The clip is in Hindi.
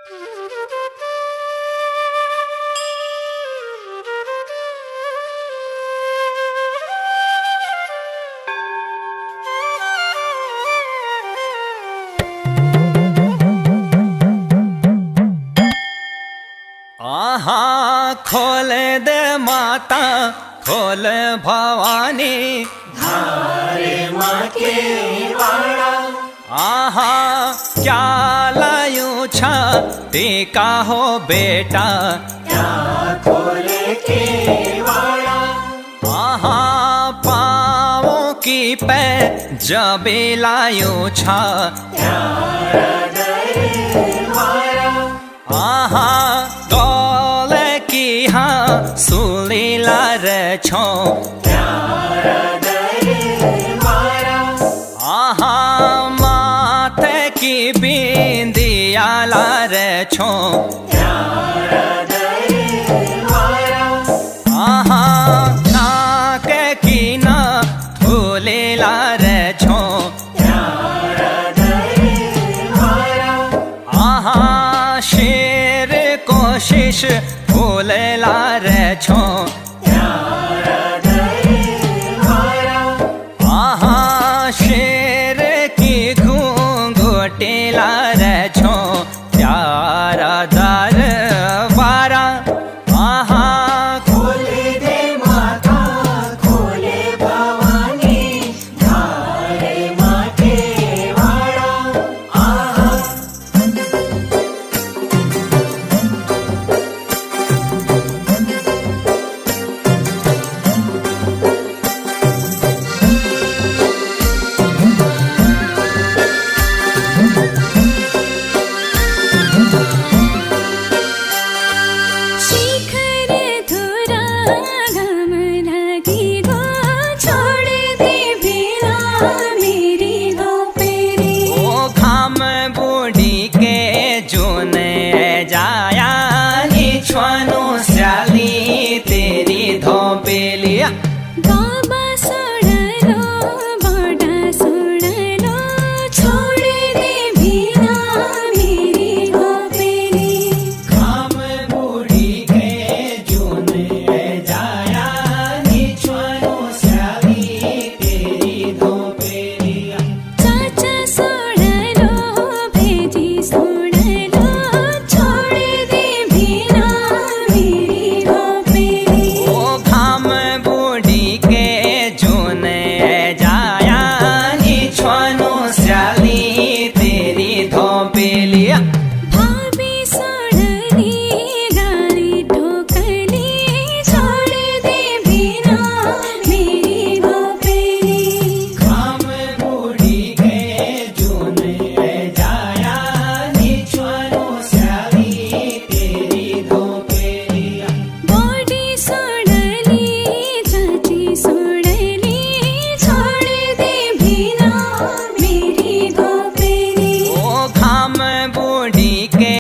आहा खोल दे माता खोल भवानी धारे माँ के वाड़ा। आहा क्या लायूं छा टीका हो बेटा क्या खोले के वाड़ा। आहा पाँवों की पे जबी लायूं छा क्या हृदय वाड़ा। आहा गौले की हाँ सुलीला रे छो क्या हृदय वाड़ा। आहा माथे की बिंदिया ला रे छो क्या हृदय वाड़ा। आहा नाक की ना फूले ला रे छो क्या हृदय वाड़ा। आहा शेर कोशिश फूले ला रे छो